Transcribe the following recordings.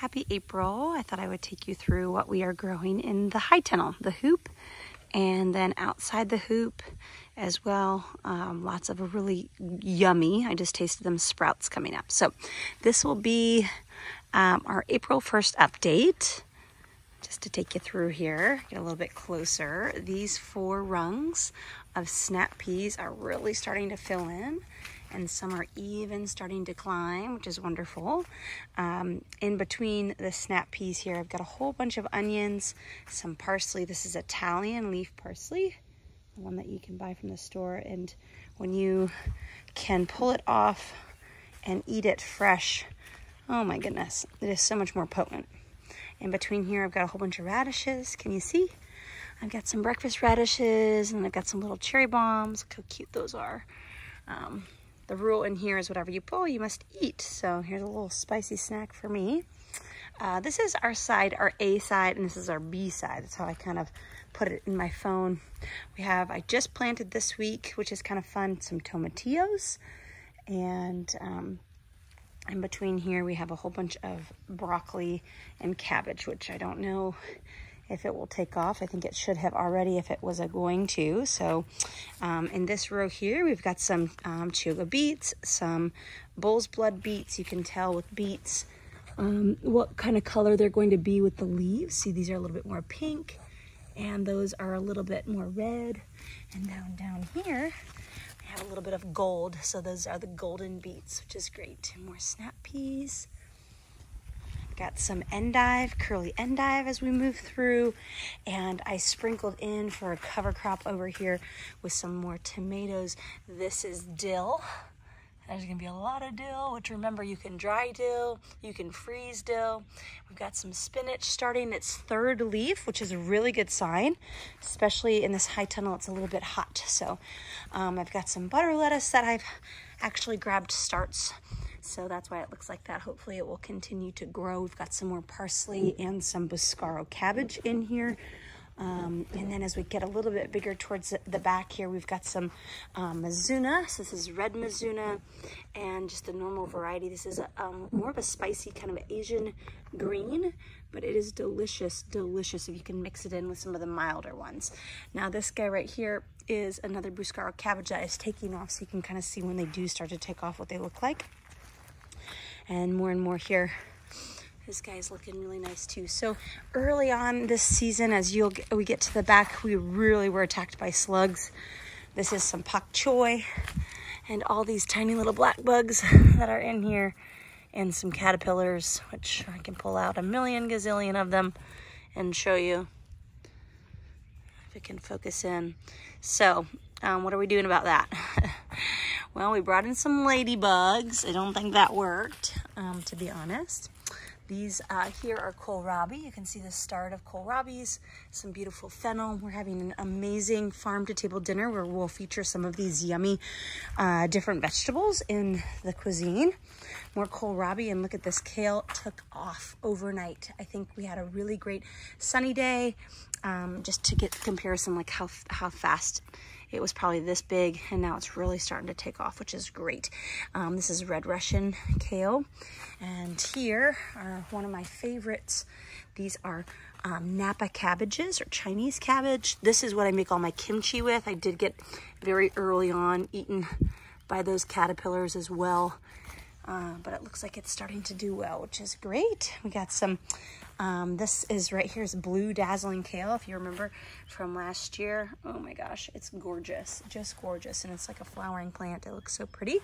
Happy April. I thought I would take you through what we are growing in the high tunnel, the hoop, and then outside the hoop as well. Lots of really yummy, I just tasted them, sprouts coming up. So this will be our April 1st update. Just to take you through here, get a little bit closer. These 4 rungs of snap peas are really starting to fill in, and some are even starting to climb, which is wonderful. In between the snap peas here, I've got a whole bunch of onions, some parsley. This is Italian leaf parsley, the one that you can buy from the store. And when you can pull it off and eat it fresh, oh my goodness, it is so much more potent. In between here, I've got a whole bunch of radishes. Can you see? I've got some breakfast radishes, and I've got some little cherry bombs. Look how cute those are. The rule in here is whatever you pull, you must eat. So here's a little spicy snack for me. This is our side, our A side, and this is our B side. That's how I kind of put it in my phone. I just planted this week, which is kind of fun, some tomatillos. And in between here, we have a whole bunch of broccoli and cabbage, which I don't know if it will take off. I think it should have already if it was going to. So in this row here, we've got some Chioggia beets, some bull's blood beets. You can tell with beets what kind of color they're going to be with the leaves. See, these are a little bit more pink, and those are a little bit more red. And down here, we have a little bit of gold. So those are the golden beets, which is great. More snap peas. Got some endive, curly endive as we move through, and I sprinkled in for a cover crop over here with some more tomatoes. This is dill. There's gonna be a lot of dill, which remember, you can dry dill, you can freeze dill. We've got some spinach starting its 3rd leaf, which is a really good sign, especially in this high tunnel. It's a little bit hot. So I've got some butter lettuce that I've actually grabbed starts. So that's why it looks like that. Hopefully it will continue to grow. We've got some more parsley and some Boscaro cabbage in here. And then as we get a little bit bigger towards the back here, we've got some Mizuna. So this is red Mizuna and just a normal variety. This is more of a spicy kind of Asian green, but it is delicious, delicious if you can mix it in with some of the milder ones. Now this guy right here is another Boscaro cabbage that is taking off, so you can kind of see when they do start to take off what they look like. And more here. This guy's looking really nice too. So early on this season, as we get to the back, we really were attacked by slugs. This is some pak choi and all these tiny little black bugs that are in here, and some caterpillars, which I can pull out a million gazillion of them and show you if it can focus in. So what are we doing about that? Well, we brought in some ladybugs. I don't think that worked, to be honest. These here are kohlrabi. You can see the start of kohlrabis, some beautiful fennel. We're having an amazing farm-to-table dinner where we'll feature some of these yummy different vegetables in the cuisine. More kohlrabi, and look at this, kale took off overnight. I think we had a really great sunny day. Just to get comparison, like how fast. It was probably this big, and now it's really starting to take off, which is great. This is red Russian kale. And here are one of my favorites. These are Napa cabbages, or Chinese cabbage. This is what I make all my kimchi with. I did get very early on eaten by those caterpillars as well. But it looks like it's starting to do well, which is great. We got some, this is right here is blue dazzling kale, if you remember from last year. Oh my gosh, it's gorgeous, just gorgeous. And it's like a flowering plant. It looks so pretty.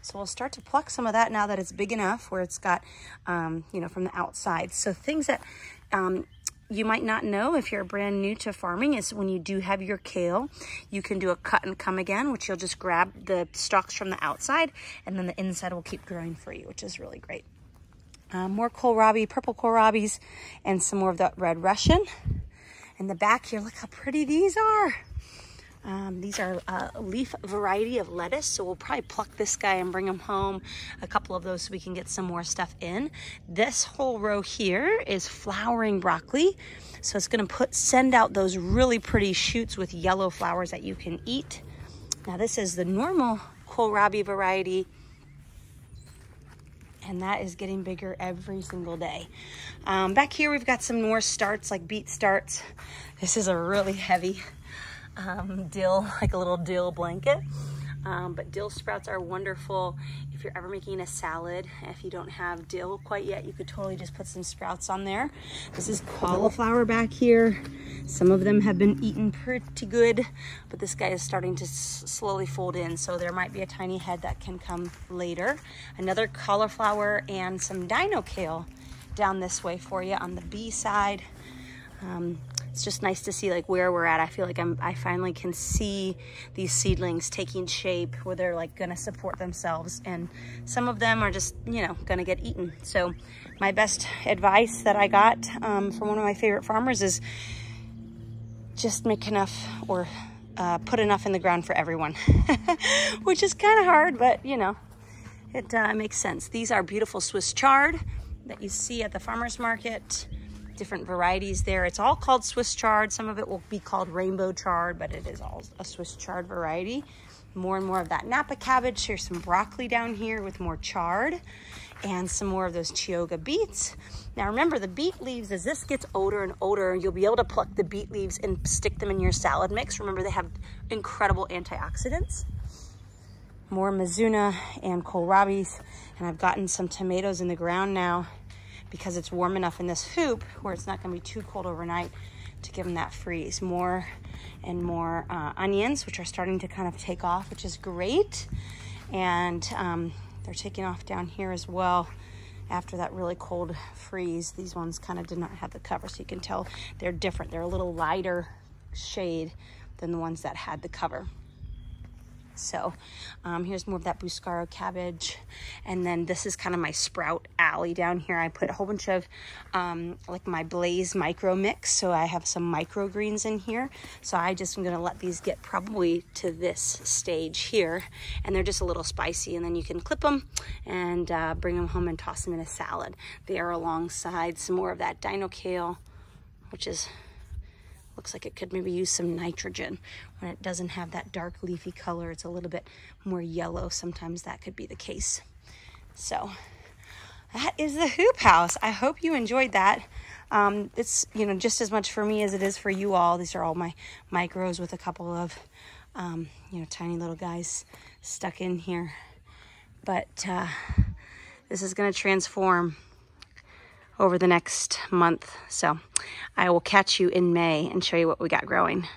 So we'll start to pluck some of that now that it's big enough where it's got, you know, from the outside. So things that you might not know if you're brand new to farming is when you do have your kale, you can do a cut and come again, which you'll just grab the stalks from the outside, and then the inside will keep growing for you, which is really great. More kohlrabi, purple kohlrabis, and some more of that red Russian. In the back here, look how pretty these are. These are a leaf variety of lettuce, so we'll probably pluck this guy and bring him home, a couple of those, so we can get some more stuff in. This whole row here is flowering broccoli, so it's going to send out those really pretty shoots with yellow flowers that you can eat. Now this is the normal kohlrabi variety, and that is getting bigger every single day. Back here we've got some more starts, like beet starts. This is a really heavy dill, like a little dill blanket. But dill sprouts are wonderful if you're ever making a salad. If you don't have dill quite yet, you could totally just put some sprouts on there. This is cauliflower back here. Some of them have been eaten pretty good, but this guy is starting to slowly fold in, so there might be a tiny head that can come later. Another cauliflower and some dino kale down this way for you on the B side. It's just nice to see like where we're at. I feel like I finally can see these seedlings taking shape where they're like gonna support themselves, and some of them are just, you know, gonna get eaten. So my best advice that I got from one of my favorite farmers is just make enough, or put enough in the ground for everyone, which is kind of hard, but you know, it makes sense. These are beautiful Swiss chard that you see at the farmer's market. Different varieties there. It's all called Swiss chard. Some of it will be called rainbow chard, but it is all a Swiss chard variety. More and more of that Napa cabbage. Here's some broccoli down here with more chard, and some more of those Chioggia beets. Now remember, the beet leaves, as this gets older and older, you'll be able to pluck the beet leaves and stick them in your salad mix. Remember, they have incredible antioxidants. More Mizuna and kohlrabies, and I've gotten some tomatoes in the ground now because it's warm enough in this hoop where it's not going to be too cold overnight to give them that freeze. More and more onions, which are starting to kind of take off, which is great. And they're taking off down here as well after that really cold freeze. These ones kind of did not have the cover, so you can tell they're different. They're a little lighter shade than the ones that had the cover. So here's more of that Buscaro cabbage. And then this is kind of my sprout alley down here. I put a whole bunch of like my Blaze micro mix. So I have some microgreens in here. So I just am gonna let these get probably to this stage here. And they're just a little spicy. And then you can clip them and bring them home and toss them in a salad. They are alongside some more of that dino kale, which is, looks like it could maybe use some nitrogen. When it doesn't have that dark leafy color, it's a little bit more yellow. Sometimes that could be the case. So that is the hoop house. I hope you enjoyed that. It's, you know, just as much for me as it is for you all. These are all my micros with a couple of, you know, tiny little guys stuck in here. But this is going to transform over the next month. So I will catch you in May and show you what we got growing.